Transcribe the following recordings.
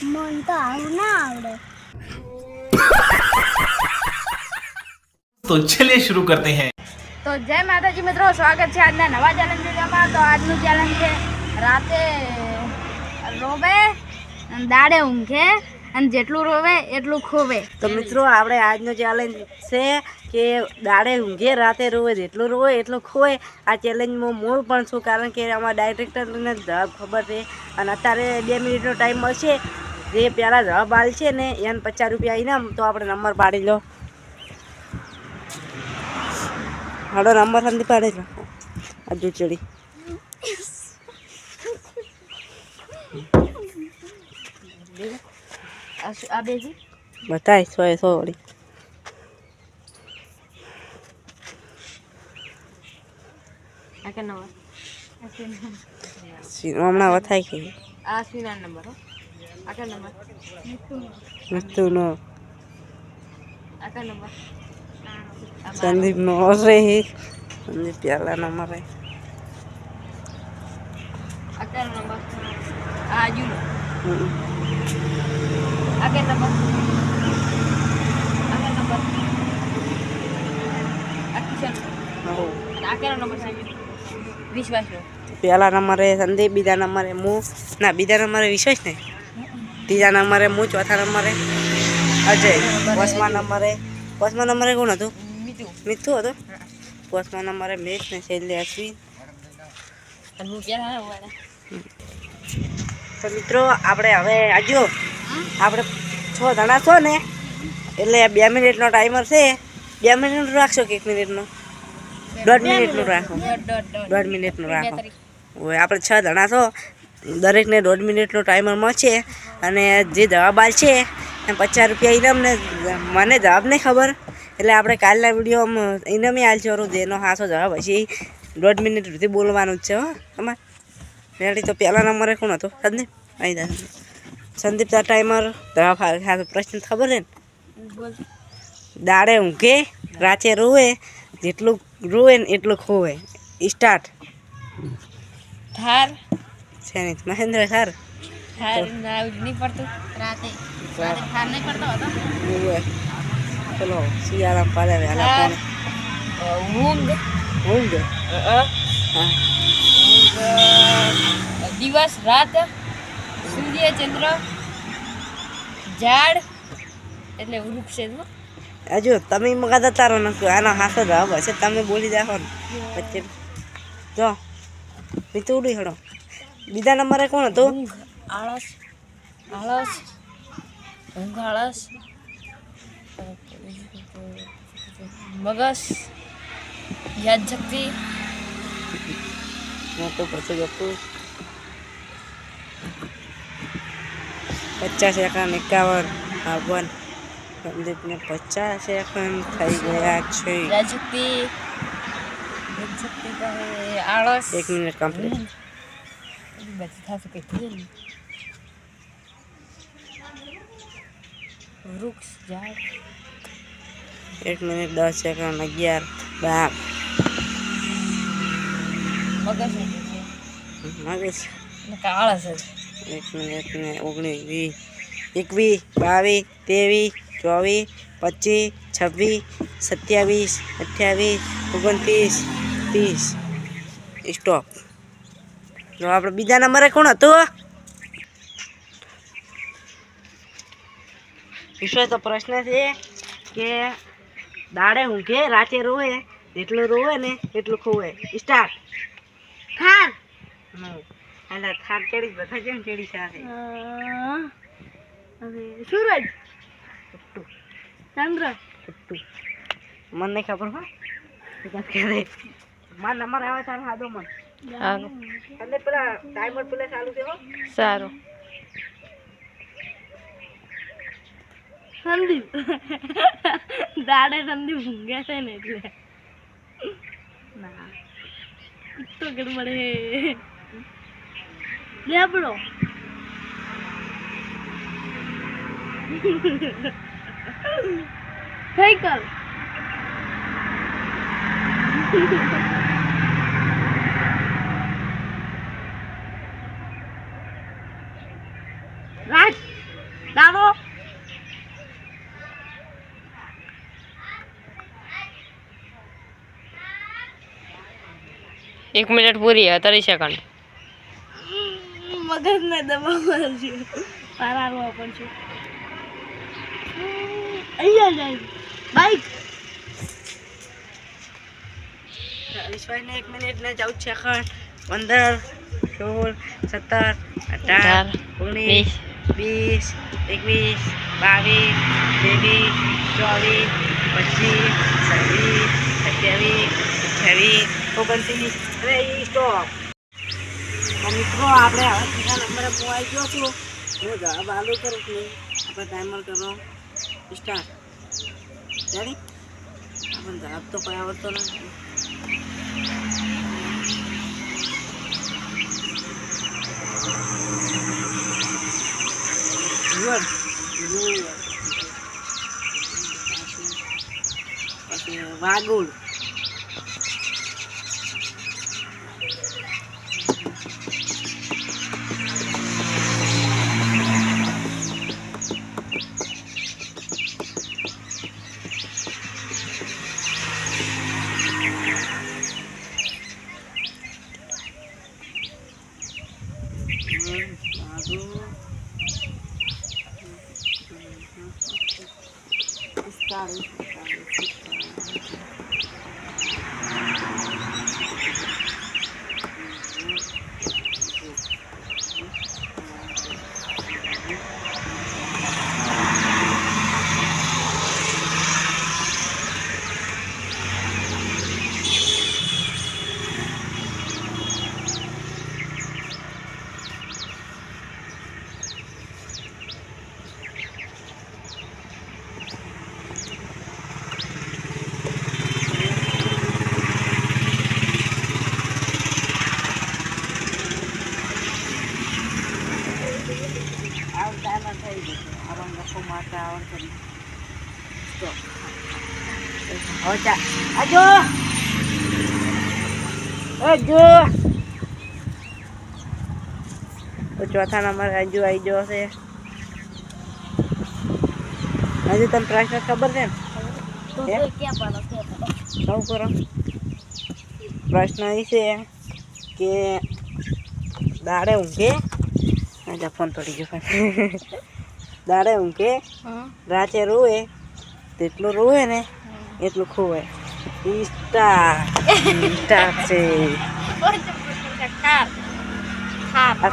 મન તો આવું ના આવડે. तो चलिए शुरू करते हैं. તો જય માતાજી મિત્રો, સ્વાગત છે આજના નવા ચેલેન્જ વિડીયોમાં. તો આજનું ચેલેન્જ છે રાતે રોવે અને દાડે ઊંઘે અને જેટલું રોવે એટલું ખોવે. તો મિત્રો આપણે આજનો ચેલેન્જ છે કે દાડે ઊંઘે રાતે રોવે જેટલું રોવે એટલું ખોય. આ ચેલેન્જમાં મૂળ પણ છું, કારણ કે અમારા ડાયરેક્ટરને જવાબ ખબર છે અને અત્યારે 2 મિનિટનો ટાઈમ મળશે. જે પહેલાં જવાબ આલ છે ને એને 50 રૂપિયા ઇનામ. તો આપણે નંબર પાડી લો. હાડો નંબર સમજી પાડી લો. હજુ ચડી આ બેસી બતાય 100 વળી. આ કે નંબર હમણાં વથાય કે આ સીના નંબર હો. આ કે નંબર મસ્તુનો આ કે નંબર સંદીપનો હશે. સંદીપ પહેલા નંબર હે. આ કે નંબર આ આજુનો આ કે નંબર આ કે નંબર આ કિશન આ કે નંબર સાહેબ વિશ્વાસનો પહેલા નંબરે સંદીપ, બીજા નંબરે હું, ના બીજા નંબરે વિશ્વાસ ને, ત્રીજા નંબરે હું, ચોથા નંબરે અજય, પાંચમા નંબરે કોણ હતું? મીઠું હતું. પાંચમા નંબરે મેઘ ને છેલ્લે અશ્વિન. અને હું ક્યાં હોય. તો મિત્રો આપણે હવે આજો આપણે 6 જણા છો ને, એટલે 2 મિનિટનો ટાઈમર છે. 2 મિનિટનો રાખશો કે 1 મિનિટનો? 1.5 મિનિટનું રાખો. 1.5 મિનિટનું રાખો. હોય આપણે 6 જણા છો, દરેકને 1.5 મિનિટનો ટાઈમર મળશે અને જે જવાબ આવશે એને 50 રૂપિયા ઇનામ. ને મને જવાબ નહીં ખબર એટલે આપણે કાલના વિડીયોમાં ઇનામે આલશે. જેનો સાચો જવાબ હશે 1.5 મિનિટ સુધી બોલવાનું જ છે. હો તમારે રેડી? તો પહેલા નંબરે કોણ હતો? સંદીપ. અહીં સંદીપ તાર ટાઈમર જવાબ પ્રશ્ન ખબર છે ને? દાડે ઊંઘે રાતે રોવે જેટલું રોવે ને એટલું ખોવે. સ્ટાર્ટ. થાર છે નહીં મહેન્દ્ર થાર. થાર ના નહીં પડતું રાતે થાર નહીં પડતો હતો. ચલો શિયાળામાં પાડે વહેલા કોણ? ઊંઘ ઊંઘ. હા હા. દિવસ રાત સૂર્ય ચંદ્ર ઝાડ એટલે વૃક્ષ છે. હજુ તમે મગાતા તારો નથી. આનો હાથો જવાબ હશે, તમે બોલી જાઓ ને પછી જો મીઠું હડો. બીજા નંબરે કોણ હતું? ઊંઘ આળસ આળસ ઊંઘ આળસ મગજ યાદ શક્તિ મોટું પછી જતું 50 સેકન્ડ 51 51. સંદીપને 50 સેકન્ડ થઈ ગયા છે. યાદ શક્તિ આળસ 1 મિનિટ કમ્પ્લીટ. બધી થશે કઈ વૃક્ષ ઝાડ 1 મિનિટ 10 સેકન્ડ 11 12. મગજ મગજ આળસ 1 મિનિટ ને 19 20 21 22 23 24 26 27 28 29 30. સ્ટોપ. જો આપણે બીજા નંબરે કોણ હતું? વિશ્વાસ. તો પ્રશ્ન છે કે દાડે ઊંઘે રાતે રોવે જેટલું રોવે ને એટલું ખોવે. સ્ટાર્ટ. થાર એટલે થાર ચડી બધા કેમ ચડી સાથે? હવે સૂરજ ચંદ્ર મને નહીં ખબર હોય. મારા નંબર આવે તારે સાદો મન અને પેલા ટાઈમર પેલા ચાલુ છે. સારું. સંદીપ દાડે સંદીપ ઊંઘે છે ને એટલે ના તો ગડબડે લેબડો સાયકલ રાત દાડો 1 મિનિટ પૂરી 30 સેકન્ડ. મગજને દબાવવા છે પારાડવા પડશે. અહીંયા જાય બાઈક વિશ્વાસને 1 મિનિટ ને 14 સેકન્ડ 15 16 17 18 19 20 21 22 23 24 25 26 27 28 29 અરે ઈ સ્ટોપ. તો મિત્રો આપણે હવે બીજા નંબરે પહોંચી ગયો છું. હું જવાબ આલુ કરું છું. આપણે ટાઈમર કરો સ્ટાર્ટ. રેડી? આપણને જવાબ તો કોઈ આવડતો નથી. પછી વાગુડ. Ajo, ajo. તો ચોથા નંબર આજુ આવી ગયો છે. હજુ તને પ્રશ્ન ખબર છે ને? સૌ કરો. પ્રશ્ન એ છે કે દાડે ઊંઘે, ફોન તોડી ગયો. દાડે ઊંઘે, રાતે રોવે, તેટલું રોવે ને એટલું ખોવાય.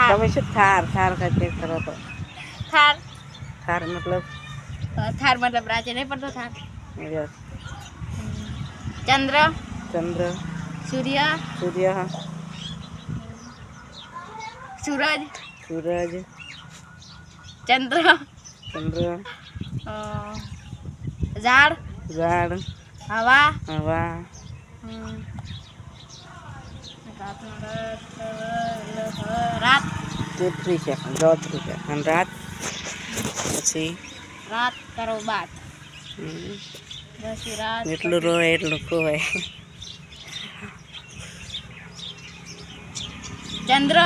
તમે શું થાર ખાતે કરો તો? થાર મતલબ રાતે નહીં પડતો થાર. યસ. ચંદ્ર સૂર્ય સૂરજ ચંદ્ર ઝાડ હવા રાત 33 સેકન્ડ રાત. પછી રાત કરો બાદ પછી રાત જેટલું રોવે એટલું ખોવાય. ચંદ્ર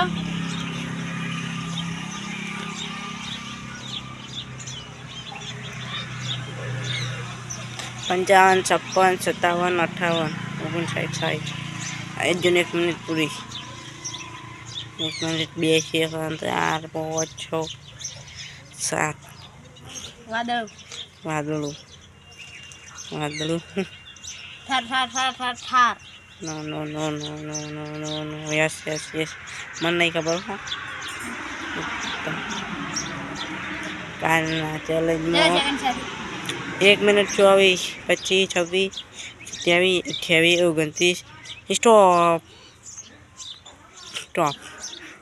55 56 57 58 59 60. હજુ 1 મિનિટ પૂરી. 1 મિનિટ 2 સેકન્ડ 4 5 6 7. વાદળું થાર નો. યસ મને નહીં ખબર. કાલના ચેલેન્જમાં 1 મિનિટ 24 25 26 27 28 29. स्टॉप.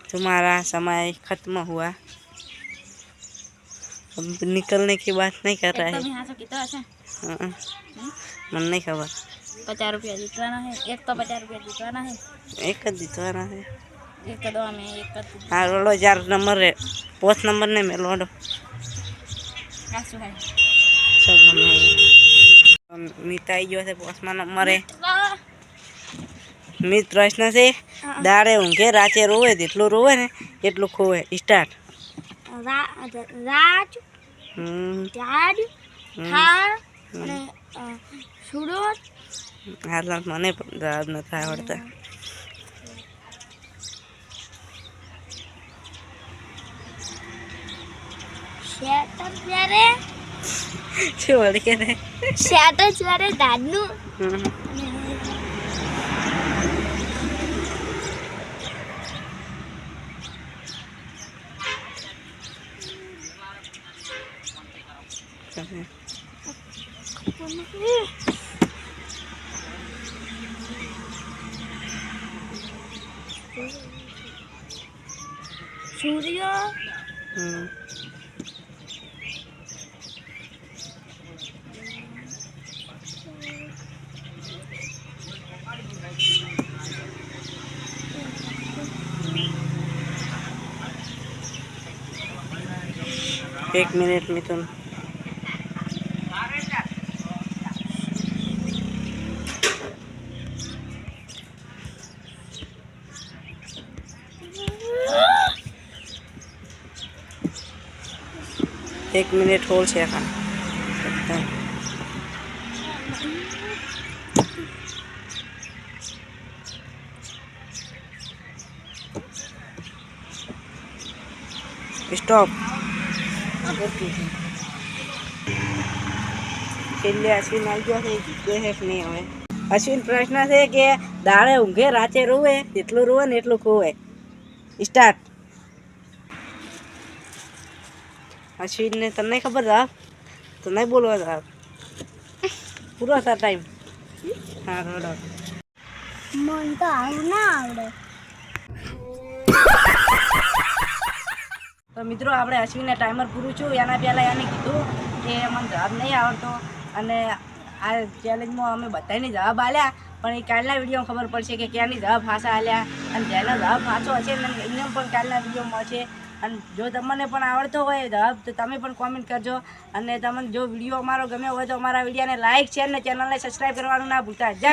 तुम्हारा समय खत्म हुआ. अब निकलने की बात नहीं कर रहा है. मन नहीं खबर. 50 रुपया जीतवाना है. एक तो 50 रुपया जीतवाना है. एक જ જીતવાના છે. એક દો में एक હા રોડો 4 નંબર રે 5 નંબર ને મેં લોડો કાસુ હે મિતાઈ ગયો છે 5મા નંબરે. મિત પ્રશ્ન છે દાડે ઊંઘે રાતે રોવે જેટલું રોવે ને એટલું ખોવે. સ્ટાર્ટ. ઝાડ થાળ અને સુરત હાલ મને પણ જવાબ નથી આવડતા. શેટર જ્યારે શું વળી કે ને? શેટર જ્યારે દાદનું સૂર્ય એક મિનિટ મિથુન. એક મિનિટ હોલ છે ખાન. સ્ટોપ. એટલે અશ્વિન આવી ગયો છે, જોઈ છે નહીં હવે. અશ્વિન પ્રશ્ન છે કે દાડે ઊંઘે રાતે રોવે, જેટલું રોવે ને એટલું ખોવે. સ્ટાર્ટ. અશ્વિનને તને ખબર જવાબ તો નહીં બોલવા જવાબ પૂરો થતા ટાઈમ. હા રોડો. મને તો આવું ના આવડે. તો મિત્રો આપણે અશ્વિનને ટાઈમર પૂરું છું. એના પહેલાં એને કીધું કે મને જવાબ નહીં આવડતો અને આ ચેલેન્જમાં અમે બધાને જવાબ આલ્યા, પણ એ કાલના વિડીયોમાં ખબર પડશે કે ક્યાંની જવાબ ફાંસા આલ્યા અને જેનો જવાબ ફાંસો હશે એને પણ કાલના વિડીયો મળશે. અને જો તમને પણ આવડતો હોય જવાબ તો તમે પણ કોમેન્ટ કરજો. અને તમને જો વિડીયો અમારો ગમ્યો હોય તો અમારા વિડીયોને લાઈક, શેર અને ચેનલને સબસ્ક્રાઈબ કરવાનું ના ભૂલતા. જય